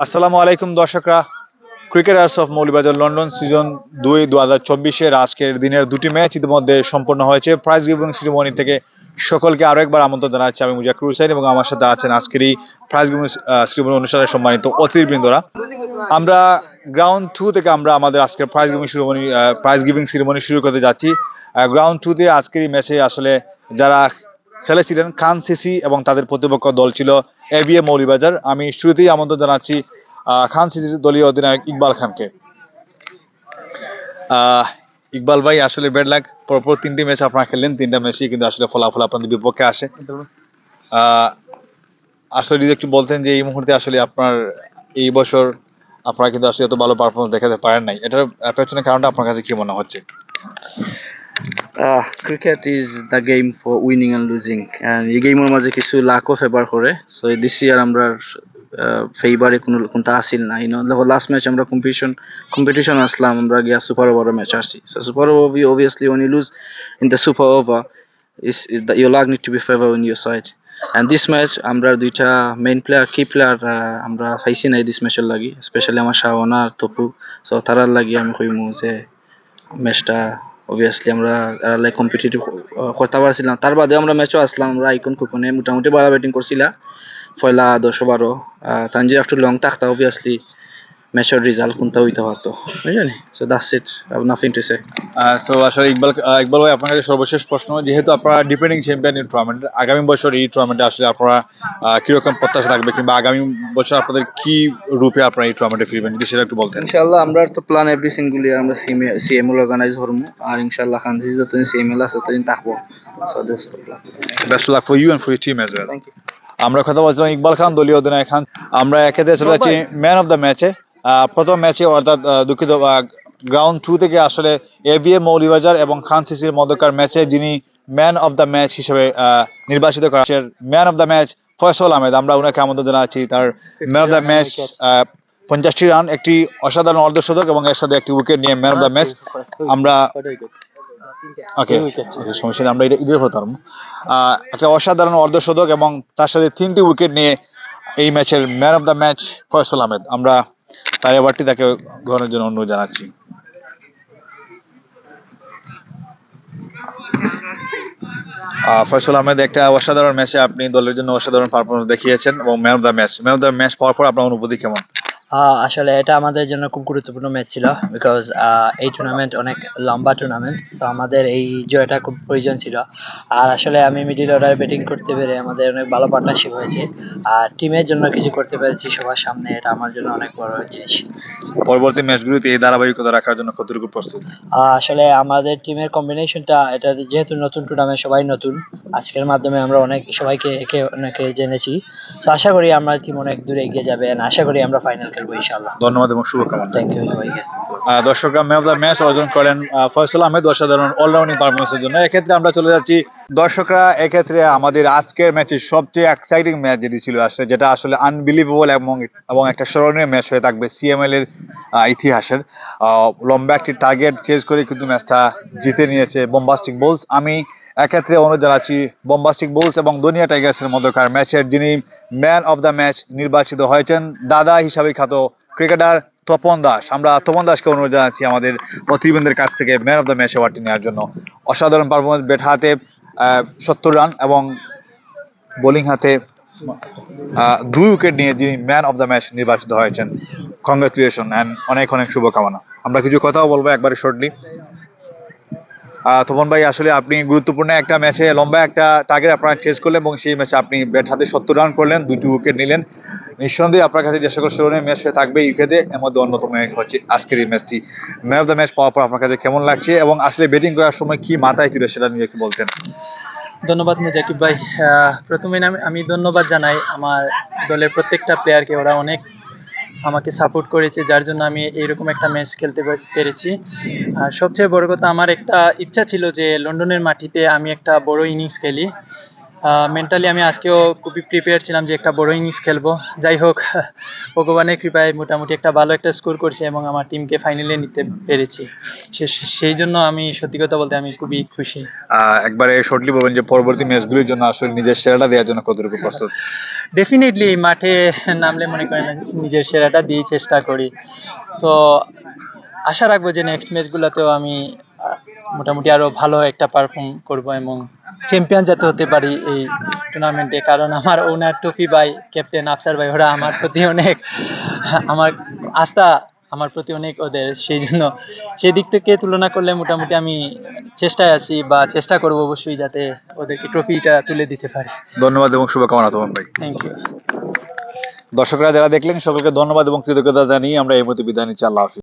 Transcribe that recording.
আসসালামু আলাইকুম দর্শকরা। Cricketers of Moulvibazar London season 2 2024-এর আজকের দিনের দুটি ম্যাচ ইতিমধ্যে সম্পন্ন হয়েছে। প্রাইজ গিভিং সেরিমনি থেকে সকলকে আরো একবার আমন্ত্রণ জানাচ্ছি। আমি মুজাক্কির হোসেন এবং আমার সাথে আছেন আজকের এই প্রাইজ গিভিং সেরিমনি অনুষ্ঠানের সম্মানিত অতিথিবৃন্দরা। আমরা গ্রাউন্ড 2 থেকে আমরা আমাদের আজকের প্রাইজ গিভিং সেরিমনি শুরু করতে যাচ্ছি। গ্রাউন্ড 2 তে আজকের এই ম্যাচে আসলে যারা খেলেছিলেন খান সিসি এবং তাদের প্রতিপক্ষ দল ছিল এবিএ মৌলভীবাজার। আমি শুরুতেই আমন্ত্রণ জানাচ্ছি খান সিসির দলীয় অধিনায়ক ইকবাল খানকে। ইকবাল ভাই, আসলে ব্যাড লাক, পরপর তিনটি ম্যাচ আপনারা খেললেন, তিনটা ম্যাচই কিন্তু আসলে ফলাফল আপনাদের বিপক্ষে আসে। আহ, আসলে যদি একটু বলতেন যে এই মুহূর্তে আসলে আপনার এই বছর আপনারা কিন্তু আসলে এত ভালো পারফরমেন্স দেখাতে পারেন নাই, এটার পেছনে কারণটা আপনার কাছে কি মনে হচ্ছে? Cricket is the game for winning and losing, and এই গেমের মাঝে কিছু লাকও ফেভার করে। সো দিস ইয়ার আমরা ফেভারে কোনটা আসিল না। দেখো লাস্ট ম্যাচ আমরা কম্পিটিশন আসলাম, আমরা গিয়া সুপার ওভার ম্যাচ আসছি। So super over obviously when you lose in the super over is that your luck need to be favor on your side. And this match আমরা দুইটা main player কি player আমরা পাইছি না this ম্যাচের লাগি, specially আমার শাওনা আর তপু। সো তারার লাগি আমি কইমু যে ম্যাচটা অবভিয়াসলি আমরা কম্পিটিটিভ করতে পারছিলাম। তার বাদে আমরা ম্যাচও আসলাম, আমরা আইকন কুপনে মোটামুটি ভালো ব্যাটিং করছিলাম পয়লা 10-12। তানজি একটু লং থাকতা অবভিয়াসলি ম্যাচের রেজাল্ট কোনটা হইতে পারতো, বুঝলেন? So that's it, I have nothing to say. So আসলে ইকবাল ভাই, আপনার কাছে সর্বশেষ প্রশ্ন, যেহেতু আপনারা ডিফেন্ডিং চ্যাম্পিয়ন এই টুর্নামেন্ট, আগামী বছর এই টুর্নামেন্টে আসলে আপনারা কিরকম প্রত্যাশা থাকবে, কিংবা আগামী বছর আপনাদের কি রূপে আপনারা এই টুর্নামেন্টে ফিরবেন, যদি সেটা একটু বলতেন। ইনশাআল্লাহ আমরা তো প্ল্যান এভরি সিঙ্গুল ইয়ার আমরা সিএমএল অর্গানাইজ করবো, আর ইনশাআল্লাহ খানজি যতদিন সিএমএল আছে ততদিন থাকবো। So that's the plan. Best luck for you and for your team as well. Thank you. আমরা কথা বলছিলাম ইকবাল খান, দলীয় অধিনায়ক খান। আমরা একেতে চলে যাচ্ছি ম্যান অফ দ্য ম্যাচে। প্রথম ম্যাচে, অর্থাৎ দুঃখিত, গ্রাউন্ড 2 থেকে আসলে এবিএ মৌলভীবাজার এবং খান সিসির মধ্যকার ম্যাচে যিনি ম্যান অফ দ্য ম্যাচ হিসেবে নির্বাচিত করা হয়েছে, man of the match Faisal Ahmed. আমরা ওনাকে আমন্ত্রণ জানাচ্ছি। তার ম্যান অফ দ্য ম্যাচ 50টি রান, একটি অসাধারণ অর্ধশতক এবং এর সাথে একটি উইকেট নিয়ে ম্যান অফ দ্য ম্যাচ। আমরা সমস্যা নেই, আমরা এটা ইডের হতাম। একটা অসাধারণ অর্ধশতক এবং তার সাথে 3টি উইকেট নিয়ে এই ম্যাচের man of the match Faisal Ahmed. আমরা তার এবারটি তাকে গ্রহণের জন্য অনুরোধ জানাচ্ছি। ফয়সল আহমেদ, একটা অসাধারণ ম্যাচে আপনি দলের জন্য অসাধারণ পারফরমেন্স দেখিয়েছেন এবং ম্যান অফ দ্য ম্যাচ পাওয়ার পর আপনার অনুভূতি কেমন? আসলে এটা আমাদের জন্য খুব গুরুত্বপূর্ণ ম্যাচ ছিল, বিকজ এই টুর্নামেন্ট অনেক লম্বা টুর্নামেন্ট, তো আমাদের এই জয়টা খুব প্রয়োজন ছিল। আর আসলে আমি মিডিল অর্ডারে ব্যাটিং করতে পেরে আমাদের অনেক ভালো পার্টনারশিপ হয়েছে, আর টিমের জন্য কিছু করতে পেরেছি সবার সামনে, এটা আমার জন্য অনেক বড় জিনিস। পরবর্তী ম্যাচগুলোতে এই ধারাবাহিকতা রাখার জন্য কতটুকু প্রস্তুত? আসলে আমাদের টিমের কম্বিনেশনটা, এটা যেহেতু নতুন টুর্নামেন্ট, সবাই নতুন, আজকের মাধ্যমে আমরা সবাইকে অনেকে জেনেছি। তো আশা করি আমার টিম অনেক দূরে এগিয়ে যাবে, and আশা করি আমরা ফাইনাল খেলবো ইনশাআল্লাহ। ধন্যবাদ এবং শুভকামনা। থ্যাংক ইউ সবাইকে। দর্শকরা, ম্যান অফ দ্য ম্যাচ অর্জন করেন ফয়সল আহমেদ অসাধারণ অলরাউন্ডিং পারফরমেন্সের জন্য। এক্ষেত্রে আমরা চলে যাচ্ছি দর্শকরা, এক্ষেত্রে আমাদের আজকের ম্যাচের সবচেয়ে এক্সাইটিং ম্যাচ যেটি ছিল, আসলে যেটা আসলে আনবিলিভেবল এবং একটা স্মরণীয় ম্যাচ হয়ে থাকবে সিএমএল এর ইতিহাসের। লম্বা একটি টার্গেট চেজ করে কিন্তু ম্যাচটা জিতে নিয়েছে বোম্বাস্টিক বুলস। আমি এক্ষেত্রে অনুরোধ জানাচ্ছি বোম্বাস্টিক বুলস এবং দুনিয়া টাইগার্সের মধ্যকার ম্যাচের যিনি ম্যান অফ দ্য ম্যাচ নির্বাচিত হয়েছেন, দাদা হিসাবে খ্যাত ক্রিকেটার তপন দাস। আমরা তপন দাসকে অনুরোধ জানাচ্ছি আমাদের অতিথিবৃন্দের কাছ থেকে ম্যান অফ দ্য ম্যাচ অ্যাওয়ার্ডটি নেওয়ার জন্য। অসাধারণ পারফরমেন্স, ব্যাট হাতে 70 রান এবং বোলিং হাতে 2 উইকেট নিয়ে যিনি ম্যান অফ দ্য ম্যাচ নির্বাচিত হয়েছেন। কংগ্রেচুলেশন অ্যান্ড অনেক অনেক শুভকামনা। আমরা কিছু কথাও বলবো একবারে শর্টলি। তপন ভাই, আসলে আপনি গুরুত্বপূর্ণ একটা ম্যাচে লম্বা একটা টার্গেট আপনারা চেস করলেন এবং সেই ম্যাচে আপনি ব্যাট হাতে 70 রান করলেন, 2টি উইকেট নিলেন। নিঃসন্দেহে আপনার কাছে যে সকল স্মরণীয় ম্যাচ হয়ে থাকবে ইউকেতে, এর মধ্যে অন্যতম হচ্ছে আজকের এই ম্যাচটি। ম্যান অফ দ্য ম্যাচ পাওয়ার পর আপনার কাছে কেমন লাগছে এবং আসলে ব্যাটিং করার সময় কি মাথায় ছিল সেটা নিয়ে একটু বলতেন। ধন্যবাদ মুজাকিব ভাই। প্রথমে আমি ধন্যবাদ জানাই আমার দলের প্রত্যেকটা প্লেয়ারকে, ওরা অনেক আমাকে সাপোর্ট করেছে, যার জন্য আমি এইরকম একটা ম্যাচ খেলতে পেরেছি। আর সবচেয়ে বড় কথা, আমার একটা ইচ্ছা ছিল যে লন্ডনের মাটিতে আমি একটা বড় ইনিংস খেলি। মেন্টালি আমি আজকেও খুবই প্রিপেয়ার ছিলাম যে একটা বড় ইনিংস খেলবো। যাই হোক, ভগবানের কৃপায় মোটামুটি একটা ভালো একটা স্কোর করছি এবং আমার টিমকে ফাইনালে নিতে পেরেছি। সেই জন্য আমি সত্যি কথা বলতে আমি খুবই খুশি। একবারে শর্টলি বলবেন যে পরবর্তী ম্যাচগুলির জন্য আসলে নিজের সেরাটা দেওয়ার জন্য কতটুকু প্রস্তুত? ডেফিনেটলি মাঠে নামলে মনে করেন নিজের সেরাটা দিয়ে চেষ্টা করি। তো আশা রাখবো যে নেক্সট ম্যাচগুলোতেও আমি মোটামুটি আরো ভালো একটা পারফর্ম করব এবং চ্যাম্পিয়ন যাতে হতে পারি এই টুর্নামেন্টে। কারণ আমার ওনার টফি ভাই, ক্যাপ্টেন আফসার ভাই, ওরা আমার প্রতি অনেক আমার আস্থা, আমার প্রতি অনেক ওদের। সেই জন্য সেই দিক থেকে তুলনা করলে মোটামুটি আমি চেষ্টায় আছি বা চেষ্টা করব অবশ্যই যাতে ওদেরকে ট্রফিটা তুলে দিতে পারি। ধন্যবাদ এবং শুভকামনা তোমার ভাই। Thank you. দর্শকরা যারা দেখলেন সকলকে ধন্যবাদ এবং কৃতজ্ঞতা জানিয়ে আমরা এই মুহূর্তে বিদায় নিচ্ছি। আল্লাহ হাফিজ।